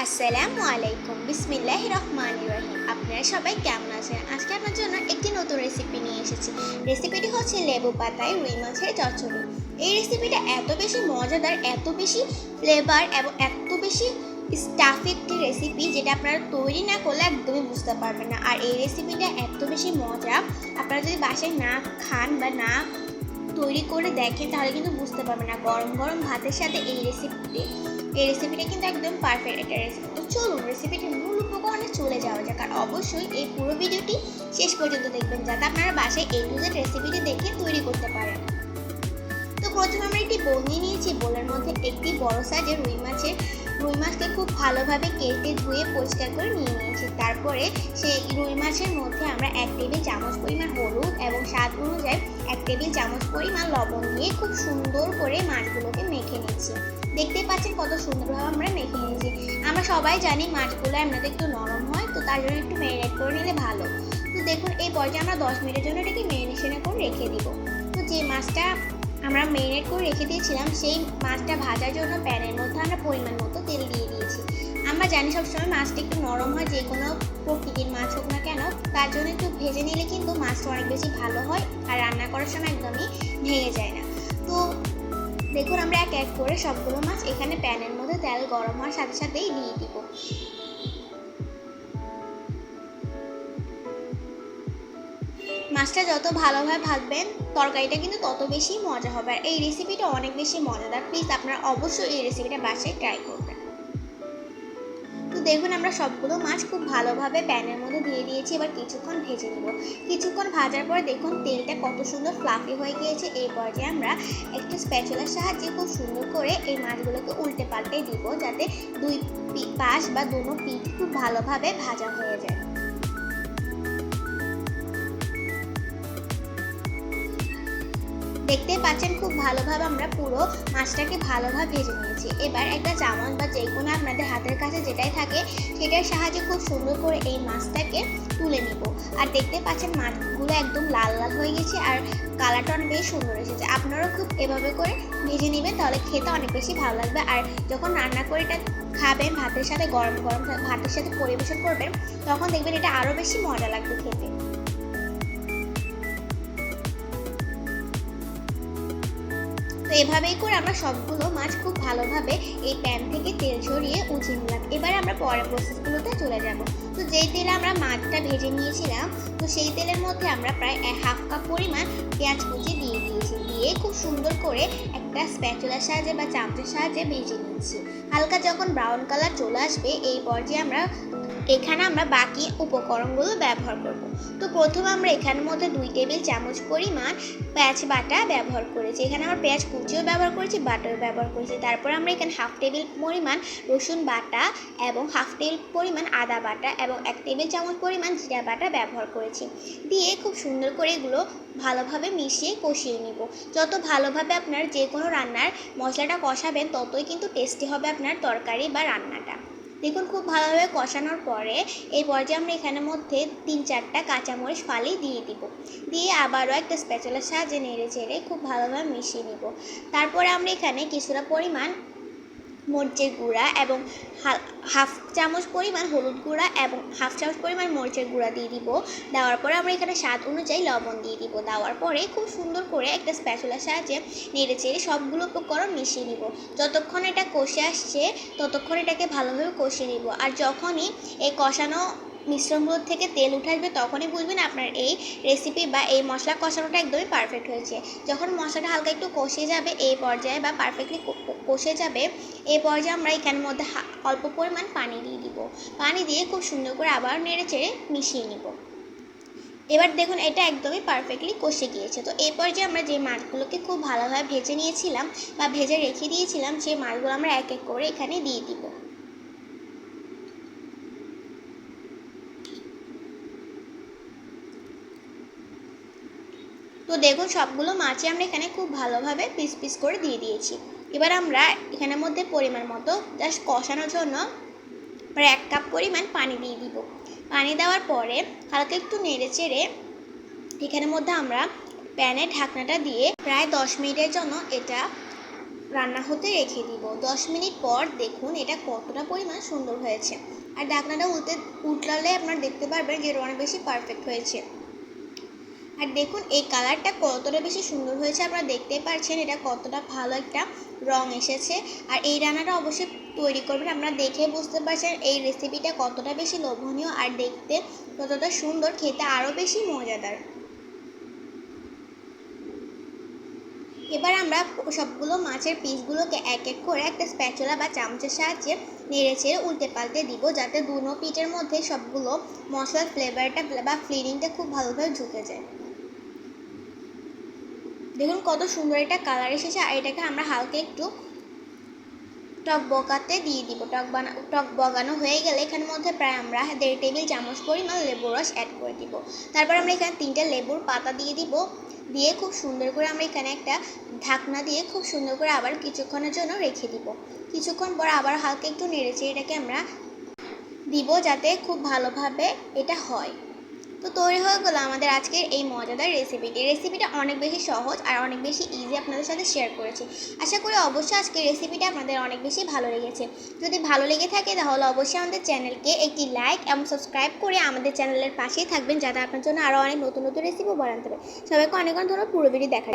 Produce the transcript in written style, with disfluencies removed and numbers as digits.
আসসালামু আলাইকুম, বিসমিল্লাহির রহমানির রহিম। আপনারা সবাই কেমন আছেন? আজকে আপনার জন্য একটি নতুন রেসিপি নিয়ে এসেছি। রেসিপিটি হচ্ছে লেবু পাতায় রুই মাছের চচ্চড়ি। এই রেসিপিটা এত বেশি মজাদার, এত বেশি ফ্লেভার এবং এত বেশি স্টাফি একটি রেসিপি, যেটা আপনারা তৈরি না করলে একদমই বুঝতে পারবেন না। আর এই রেসিপিটা এত বেশি মজা, আপনারা যদি বাসায় না খান বা না তৈরি করে দেখেন তাহলে কিন্তু বুঝতে পারবেন না। গরম গরম ভাতের সাথে এই রেসিপিটা কিন্তু একদম পারফেক্ট একটা রেসিপি। তো চলুন রেসিপিটির মূল উপকরণে চলে যাওয়া যাক। আর অবশ্যই এই পুরো ভিডিওটি শেষ পর্যন্ত দেখবেন, যাতে আপনারা বাসায় A to Z রেসিপিটি দেখে তৈরি করতে পারেন। তো প্রথমে আমরা একটি বোল নিয়ে নিয়েছি। বোলের মধ্যে একটি বড় সাইজের রুই মাছকে খুব ভালোভাবে কেটে ধুয়ে পরিষ্কার করে নিয়ে নিয়েছি। তারপরে সেই রুই মাছের মধ্যে আমরা 1 টেবিল চামচ পরিমাণ হলুদ এবং স্বাদ অনুযায়ী 1 টেবিল চামচ পরিমাণ লবণ দিয়ে খুব সুন্দর করে মাছগুলোকে মেখে নিচ্ছি। দেখতেই পাচ্ছেন কত সুন্দরভাবে আমরা মেখে নিয়েছি। আমরা সবাই জানি মাছগুলো এমনিতে একটু নরম হয়, তো তার জন্য একটু ম্যারিনেট করে নিলে ভালো। তো দেখুন এই পর্যায়ে আমরা 10 মিনিটের জন্য এটাকে ম্যারিনেশনে করে রেখে দিব। তো যে মাছটা আমরা ম্যারিনেট করে রেখে দিয়েছিলাম, সেই মাছটা ভাজার জন্য প্যানের মধ্যে আমরা পরিমাণ মতো তেল দিয়ে দিয়েছি। আমরা জানি সবসময় মাছটা একটু নরম হয়, যে কোনো প্রকৃতির মাছ হোক না কেন, তার জন্য একটু ভেজে নিলে কিন্তু মাছটা অনেক বেশি ভালো হয় আর রান্না করার সময় একদমই ভেঙে যায় না। তো দেখুন আমরা এক এক করে সবগুলো মাছ এখানে প্যানের মধ্যে তেল গরম হওয়ার সাথে সাথেই দিয়ে দিব। মাছটা যত ভালোভাবে ভাজবেন তরকারিটা কিন্তু তত বেশি মজা হবে। আর এই রেসিপিটা অনেক বেশি মজাদার। প্লিজ আপনারা অবশ্যই এই রেসিপিটা বাসায় ট্রাই করবেন। তো দেখুন আমরা সবগুলো মাছ খুব ভালোভাবে প্যানের মধ্যে দিয়ে দিয়েছি। এবার কিছুক্ষণ ভেজে নেব। কিছুক্ষণ ভাজার পর দেখুন তেলটা কত সুন্দর ফ্লাফি হয়ে গিয়েছে। এই পর্যায়ে আমরা একটি স্প্যাচুলার সাহায্যে খুব সুন্দর করে এই মাছগুলোকে উল্টে পাল্টে দিব, যাতে দুই পাশ বা দুনো পিঠ খুব ভালোভাবে ভাজা হয়ে যায়। দেখতেই পাচ্ছেন খুব ভালোভাবে আমরা পুরো মাছটাকে ভালোভাবে ভেজে নিয়েছি। এবার একটা চামচ বা যে কোনো আপনাদের হাতের কাছে যেটাই থাকে সেটার সাহায্যে খুব সুন্দর করে এই মাছটাকে তুলে নিব। আর দেখতে পাচ্ছেন মাছগুলো একদম লাল লাল হয়ে গেছে আর কালারটা অনেক বেশি সুন্দর এসেছে। আপনারাও খুব এভাবে করে ভেজে নেবেন, তাহলে খেতে অনেক বেশি ভালো লাগবে। আর যখন রান্না করে এটা খাবেন ভাতের সাথে, গরম গরম ভাতের সাথে পরিবেশন করবেন, তখন দেখবেন এটা আরও বেশি মজা লাগবে খেতে। তো এভাবেই করে আমরা সবগুলো মাছ খুব ভালোভাবে এই প্যান থেকে তেল ছড়িয়ে উঠিয়ে নিলাম। এবার আমরা পরের প্রসেসগুলোতে চলে যাব। তো যেই তেলে আমরা মাছটা ভেজে নিয়েছিলাম, তো সেই তেলের মধ্যে আমরা প্রায় 1/2 কাপ পরিমাণ পেঁয়াজ কুচি দিয়ে দিয়েছি। দিয়ে খুব সুন্দর করে একটা স্প্যাচুলার সাহায্যে বা চামচের সাহায্যে ভেজে নিচ্ছি। হালকা যখন ব্রাউন কালার চলে আসবে, এই পর্যায়ে এখানে আমরা বাকি উপকরণগুলো ব্যবহার করব। তো প্রথমে আমরা এখানের মধ্যে 2 টেবিল চামচ পরিমাণ পেঁয়াজ বাটা ব্যবহার করেছি। এখানে আমরা পেঁয়াজ কুচিও ব্যবহার করেছি, বাটাও ব্যবহার করেছি। তারপর আমরা এখানে 1/2 টেবিল পরিমাণ রসুন বাটা এবং 1/2 টেবিল পরিমাণ আদা বাটা এবং 1 টেবিল চামচ পরিমাণ জিরা বাটা ব্যবহার করেছি। দিয়ে খুব সুন্দর করে এগুলো ভালোভাবে মিশিয়ে কষিয়ে নিব। যত ভালোভাবে আপনার যে কোনো রান্নার মশলাটা কষাবেন, ততই কিন্তু টেস্টি হবে আপনার তরকারি বা রান্নাটা। দেখুন খুব ভালোভাবে কষানোর পরে এই পর্যায়ে আমরা এখানের মধ্যে 3-4টা কাঁচামরিচ ফালি দিয়ে দিব। দিয়ে আবারও একটা স্প্যাচুলার সাহায্যে নেড়ে চেড়ে খুব ভালোভাবে মিশিয়ে নিব। তারপরে আমরা এখানে কিছুটা পরিমাণ মরিচের গুঁড়া এবং 1/2 চামচ পরিমাণ হলুদ গুঁড়া এবং 1/2 চামচ পরিমাণ মরিচের গুঁড়া দিয়ে দিব। দেওয়ার পরে আমরা এখানে স্বাদ অনুযায়ী লবণ দিয়ে দিব। দেওয়ার পরে খুব সুন্দর করে একটা স্প্যাচুলার সাহায্যে নেড়ে চেড়ে সবগুলো উপকরণ মিশিয়ে নিব। যতক্ষণ এটা কষে আসছে ততক্ষণ এটাকে ভালোভাবে কষিয়ে নিব। আর যখনই এই কষানো মিশ্রণগুলোর থেকে তেল উঠে আসবে, তখনই বুঝবেন আপনার এই রেসিপি বা এই মশলা কষানোটা একদমই পারফেক্ট হয়েছে। যখন মশলাটা হালকা একটু কষে যাবে এই পর্যায়ে বা পারফেক্টলি কষে যাবে, এই পর্যায়ে আমরা এখানের মধ্যে অল্প পরিমাণ পানি দিয়ে দিব। পানি দিয়ে খুব সুন্দর করে আবার নেড়ে চেড়ে মিশিয়ে নিব। এবার দেখুন এটা একদমই পারফেক্টলি কষে গিয়েছে। তো এই পর্যায়ে আমরা যে মাছগুলোকে খুব ভালোভাবে ভেজে নিয়েছিলাম বা ভেজে রেখে দিয়েছিলাম, সেই মাছগুলো আমরা এক এক করে এখানে দিয়ে দিব। তো দেখুন সবগুলো মাছই আমরা এখানে খুব ভালোভাবে পিস পিস করে দিয়ে দিয়েছি। এবার আমরা এখানের মধ্যে পরিমাণ মতো জাস্ট কষানোর জন্য প্রায় 1 কাপ পরিমাণ পানি দিয়ে দিব। পানি দেওয়ার পরে হালকা একটু নেড়ে চেড়ে এখানের মধ্যে আমরা প্যানের ঢাকনাটা দিয়ে প্রায় 10 মিনিটের জন্য এটা রান্না হতে রেখে দিব। 10 মিনিট পর দেখুন এটা কতটা পরিমাণ সুন্দর হয়েছে। আর ঢাকনাটা উল্টালে আপনারা দেখতে পারবেন যে এটা অনেক বেশি পারফেক্ট হয়েছে। আর দেখুন এই কালারটা কতটা বেশি সুন্দর হয়েছে, আপনারা দেখতেই পাচ্ছেন এটা কতটা ভালো একটা রং এসেছে। আর এই রান্নাটা অবশ্যই তৈরি করবেন, আপনারা দেখে বুঝতে পারছেন এই রেসিপিটা কতটা বেশি লোভনীয় আর দেখতে কতটা সুন্দর, খেতে আরও বেশি মজাদার। এবার আমরা সবগুলো মাছের পিসগুলোকে এক এক করে একটা স্প্যাচুলা বা চামচের সাহায্যে নেড়ে চেড়ে উল্টে পাল্টে দিব, যাতে দুনো পিঠের মধ্যে সবগুলো মশলার ফ্লেভারটা বা ফিলিংটা খুব ভালোভাবে ঢুকে যায়। দেখুন কত সুন্দর একটা কালার এসেছে। আর এটাকে আমরা হালকা একটু টক বগাতে দিয়ে দিব। টক বগানো হয়ে গেলে এখানের মধ্যে প্রায় আমরা 1.5 টেবিল চামচ পরিমাণ লেবুর রস অ্যাড করে দিব। তারপর আমরা এখানে 3টে লেবুর পাতা দিয়ে দিব। দিয়ে খুব সুন্দর করে আমরা এখানে একটা ঢাকনা দিয়ে খুব সুন্দর করে আবার কিছুক্ষণের জন্য রেখে দিব। কিছুক্ষণ পর আবার হালকা একটু নেড়েচেড়ে এটাকে আমরা দিব, যাতে খুব ভালোভাবে এটা হয়। তো তৈরি হয়ে গেলো আমাদের আজকের এই মজাদার রেসিপিটা অনেক বেশি সহজ আর অনেক বেশি ইজি আপনাদের সাথে শেয়ার করেছি। আশা করি অবশ্যই আজকের রেসিপিটা আপনাদের অনেক বেশি ভালো লেগেছে। যদি ভালো লেগে থাকে তাহলে অবশ্যই আমাদের চ্যানেলকে একটি লাইক এবং সাবস্ক্রাইব করে আমাদের চ্যানেলের পাশেই থাকবেন, যাতে আপনার জন্য আরও অনেক নতুন নতুন রেসিপি বানাতে হবে। সবাইকে অনেক অনেক ধন্যবাদ পুরো ভিডিও দেখার।